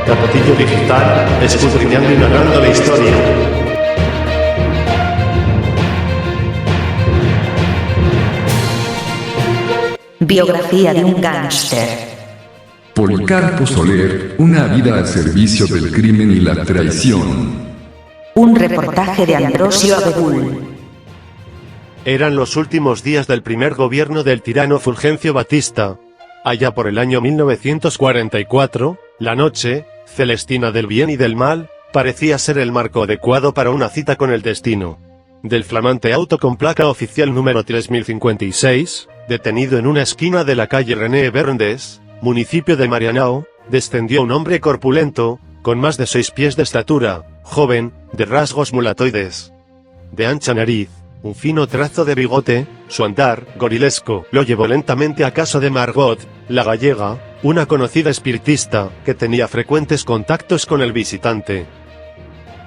Capotillo Digital, escudriñando y narrando la historia. Biografía de un gángster. Policarpo Soler, una vida al servicio del crimen y la traición. Un reportaje de Ambrosio Abedul. Eran los últimos días del primer gobierno del tirano Fulgencio Batista. Allá por el año 1944, la noche, celestina del bien y del mal, parecía ser el marco adecuado para una cita con el destino. Del flamante auto con placa oficial número 3056, detenido en una esquina de la calle René Berndes, municipio de Marianao, descendió un hombre corpulento, con más de 6 pies de estatura, joven, de rasgos mulatoides. De ancha nariz, un fino trazo de bigote, su andar, gorilesco, lo llevó lentamente a casa de Margot, la gallega, una conocida espiritista, que tenía frecuentes contactos con el visitante.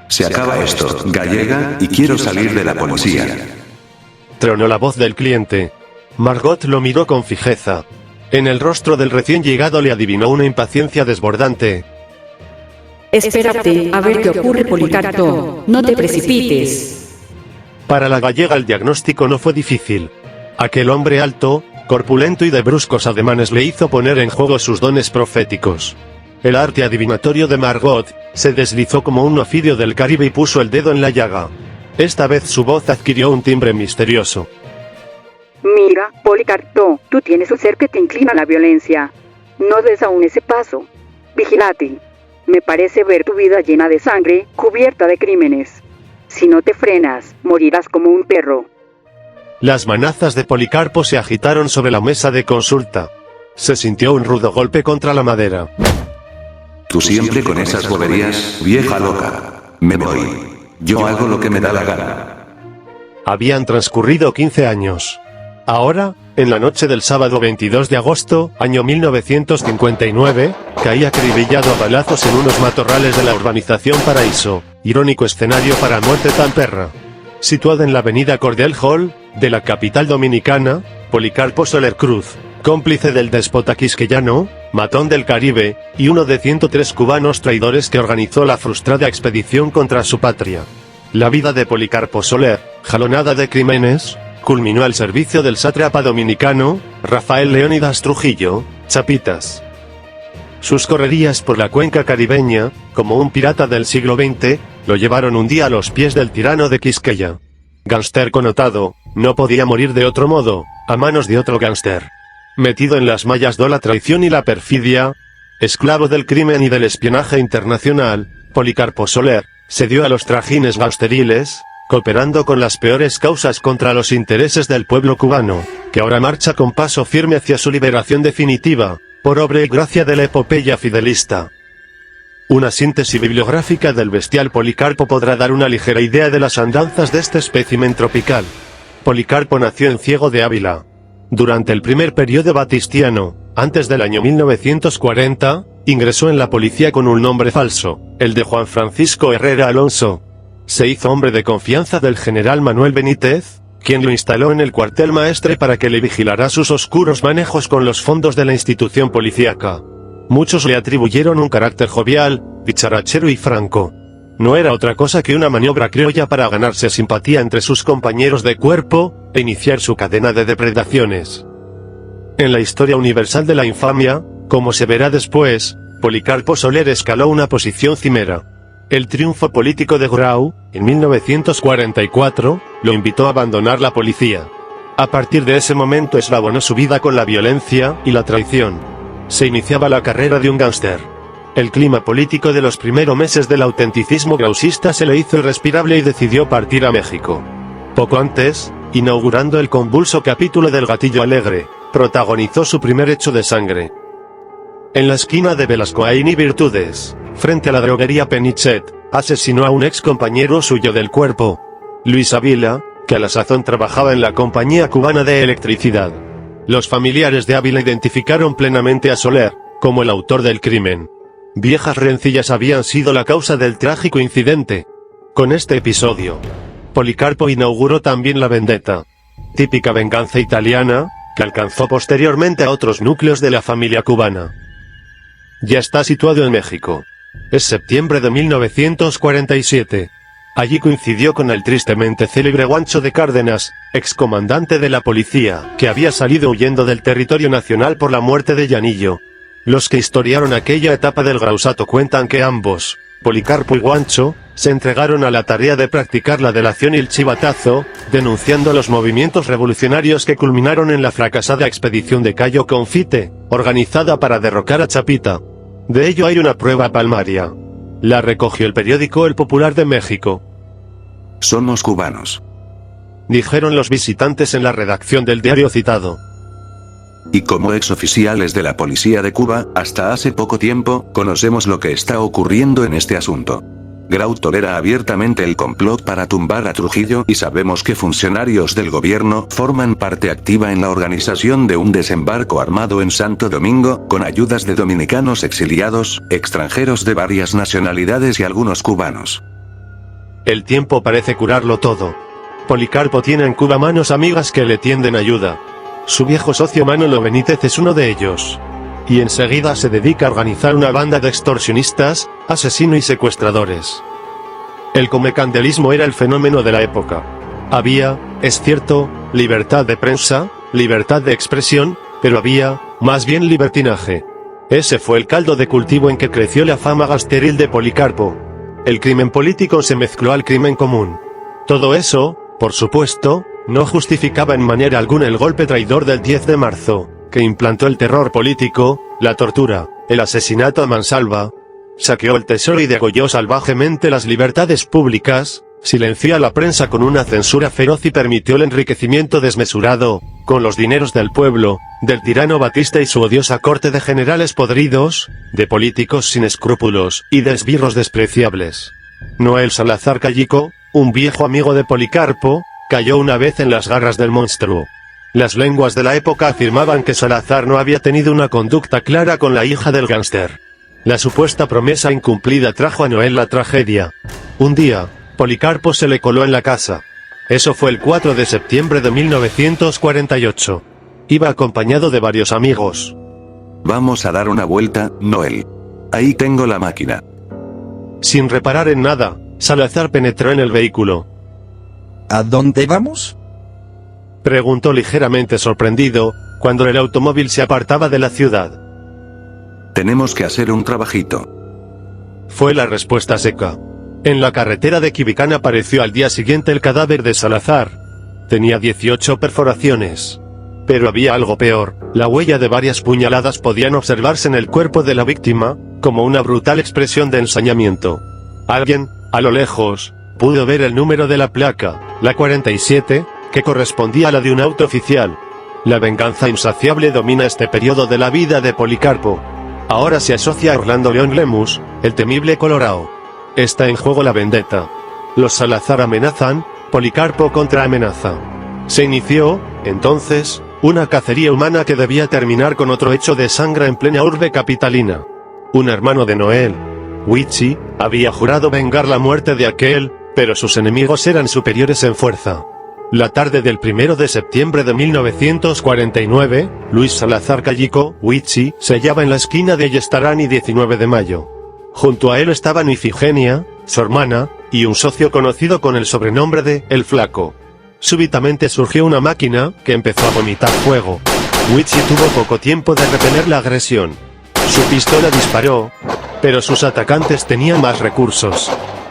Se acaba esto, gallega, y quiero salir de la policía. Tronó la voz del cliente. Margot lo miró con fijeza. En el rostro del recién llegado le adivinó una impaciencia desbordante. Espérate a ver qué ocurre, Policarpo. No te precipites. Para la gallega el diagnóstico no fue difícil. Aquel hombre alto, corpulento y de bruscos ademanes le hizo poner en juego sus dones proféticos. El arte adivinatorio de Margot se deslizó como un ofidio del Caribe y puso el dedo en la llaga. Esta vez su voz adquirió un timbre misterioso. Mira, Policarpo, tú tienes un ser que te inclina a la violencia. No des aún ese paso. Vigilate. Me parece ver tu vida llena de sangre, cubierta de crímenes. Si no te frenas, morirás como un perro. Las manazas de Policarpo se agitaron sobre la mesa de consulta. Se sintió un rudo golpe contra la madera. Tú siempre con esas boberías, vieja loca. Me voy. Yo hago lo que me da la gana. Habían transcurrido 15 años. Ahora, en la noche del sábado 22 de agosto, año 1959, caía acribillado a balazos en unos matorrales de la urbanización Paraíso, irónico escenario para muerte tan perra. Situada en la avenida Cordell Hall, de la capital dominicana, Policarpo Soler Cruz, cómplice del déspota quisqueyano, matón del Caribe, y uno de 103 cubanos traidores que organizó la frustrada expedición contra su patria. La vida de Policarpo Soler, jalonada de crímenes, culminó al servicio del sátrapa dominicano, Rafael Leónidas Trujillo, Chapitas. Sus correrías por la cuenca caribeña, como un pirata del siglo XX, lo llevaron un día a los pies del tirano de Quisqueya. Gánster connotado, no podía morir de otro modo, a manos de otro gánster. Metido en las mallas de la traición y la perfidia, esclavo del crimen y del espionaje internacional, Policarpo Soler se dio a los trajines gangsteriles, cooperando con las peores causas contra los intereses del pueblo cubano, que ahora marcha con paso firme hacia su liberación definitiva, por obra y gracia de la epopeya fidelista. Una síntesis bibliográfica del bestial Policarpo podrá dar una ligera idea de las andanzas de este espécimen tropical. Policarpo nació en Ciego de Ávila. Durante el primer periodo batistiano, antes del año 1940, ingresó en la policía con un nombre falso, el de Juan Francisco Herrera Alonso. Se hizo hombre de confianza del general Manuel Benítez, quien lo instaló en el cuartel maestre para que le vigilara sus oscuros manejos con los fondos de la institución policíaca. Muchos le atribuyeron un carácter jovial, dicharachero y franco. No era otra cosa que una maniobra criolla para ganarse simpatía entre sus compañeros de cuerpo, e iniciar su cadena de depredaciones. En la historia universal de la infamia, como se verá después, Policarpo Soler escaló una posición cimera. El triunfo político de Grau, en 1944, lo invitó a abandonar la policía. A partir de ese momento eslabonó su vida con la violencia y la traición. Se iniciaba la carrera de un gángster. El clima político de los primeros meses del autenticismo grausista se le hizo irrespirable y decidió partir a México. Poco antes, inaugurando el convulso capítulo del Gatillo Alegre, protagonizó su primer hecho de sangre. En la esquina de Velascoaín y Virtudes, frente a la droguería Penichet, asesinó a un ex compañero suyo del cuerpo, Luis Ávila, que a la sazón trabajaba en la Compañía Cubana de Electricidad. Los familiares de Ávila identificaron plenamente a Soler como el autor del crimen. Viejas rencillas habían sido la causa del trágico incidente. Con este episodio, Policarpo inauguró también la vendetta, típica venganza italiana, que alcanzó posteriormente a otros núcleos de la familia cubana. Ya está situado en México. Es septiembre de 1947. Allí coincidió con el tristemente célebre Juancho de Cárdenas, excomandante de la policía, que había salido huyendo del territorio nacional por la muerte de Llanillo. Los que historiaron aquella etapa del Grausato cuentan que ambos, Policarpo y Juancho, se entregaron a la tarea de practicar la delación y el chivatazo, denunciando los movimientos revolucionarios que culminaron en la fracasada expedición de Cayo Confite, organizada para derrocar a Chapita. De ello hay una prueba palmaria. La recogió el periódico El Popular de México. Somos cubanos. Dijeron los visitantes en la redacción del diario citado. Y como exoficiales de la policía de Cuba, hasta hace poco tiempo, conocemos lo que está ocurriendo en este asunto. Grau tolera abiertamente el complot para tumbar a Trujillo y sabemos que funcionarios del gobierno forman parte activa en la organización de un desembarco armado en Santo Domingo, con ayudas de dominicanos exiliados, extranjeros de varias nacionalidades y algunos cubanos. El tiempo parece curarlo todo. Policarpo tiene en Cuba manos amigas que le tienden ayuda. Su viejo socio Manolo Benítez es uno de ellos. Y enseguida se dedica a organizar una banda de extorsionistas, asesinos y secuestradores. El comecandelismo era el fenómeno de la época. Había, es cierto, libertad de prensa, libertad de expresión, pero había, más bien libertinaje. Ese fue el caldo de cultivo en que creció la fama gasteril de Policarpo. El crimen político se mezcló al crimen común. Todo eso, por supuesto, no justificaba en manera alguna el golpe traidor del 10 de marzo, que implantó el terror político, la tortura, el asesinato a mansalva, saqueó el tesoro y degolló salvajemente las libertades públicas, silenció a la prensa con una censura feroz y permitió el enriquecimiento desmesurado, con los dineros del pueblo, del tirano Batista y su odiosa corte de generales podridos, de políticos sin escrúpulos, y de esbirros despreciables. Noel Salazar Callico, un viejo amigo de Policarpo, cayó una vez en las garras del monstruo. Las lenguas de la época afirmaban que Salazar no había tenido una conducta clara con la hija del gánster. La supuesta promesa incumplida trajo a Noel la tragedia. Un día, Policarpo se le coló en la casa. Eso fue el 4 de septiembre de 1948. Iba acompañado de varios amigos. Vamos a dar una vuelta, Noel. Ahí tengo la máquina. Sin reparar en nada, Salazar penetró en el vehículo. ¿A dónde vamos? Preguntó ligeramente sorprendido, cuando el automóvil se apartaba de la ciudad. Tenemos que hacer un trabajito. Fue la respuesta seca. En la carretera de Quibicán apareció al día siguiente el cadáver de Salazar. Tenía 18 perforaciones. Pero había algo peor, la huella de varias puñaladas podían observarse en el cuerpo de la víctima, como una brutal expresión de ensañamiento. Alguien, a lo lejos, pudo ver el número de la placa, la 47, que correspondía a la de un auto oficial. La venganza insaciable domina este periodo de la vida de Policarpo. Ahora se asocia a Orlando León Lemus, el temible Colorao. Está en juego la vendetta. Los Salazar amenazan, Policarpo contraamenaza. Se inició, entonces, una cacería humana que debía terminar con otro hecho de sangre en plena urbe capitalina. Un hermano de Noel, Huichi, había jurado vengar la muerte de aquel, pero sus enemigos eran superiores en fuerza. La tarde del 1 de septiembre de 1949, Luis Salazar Callico, Huichi, se hallaba en la esquina de Yestarán y 19 de mayo. Junto a él estaban Ifigenia, su hermana, y un socio conocido con el sobrenombre de El Flaco. Súbitamente surgió una máquina, que empezó a vomitar fuego. Huichi tuvo poco tiempo de repeler la agresión. Su pistola disparó, pero sus atacantes tenían más recursos.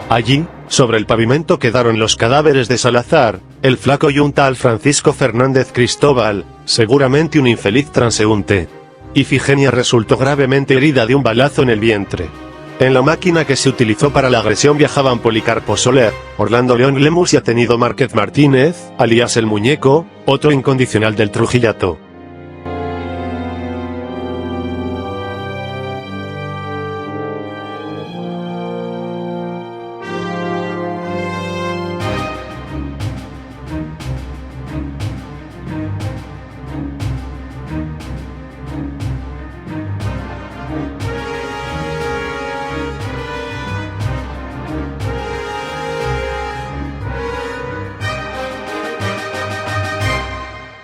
Allí, sobre el pavimento quedaron los cadáveres de Salazar, El Flaco y un tal Francisco Fernández Cristóbal, seguramente un infeliz transeúnte. Ifigenia resultó gravemente herida de un balazo en el vientre. En la máquina que se utilizó para la agresión viajaban Policarpo Soler, Orlando León Lemus y Atenido Márquez Martínez, alias El Muñeco, otro incondicional del Trujillato.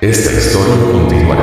Esta historia continuará.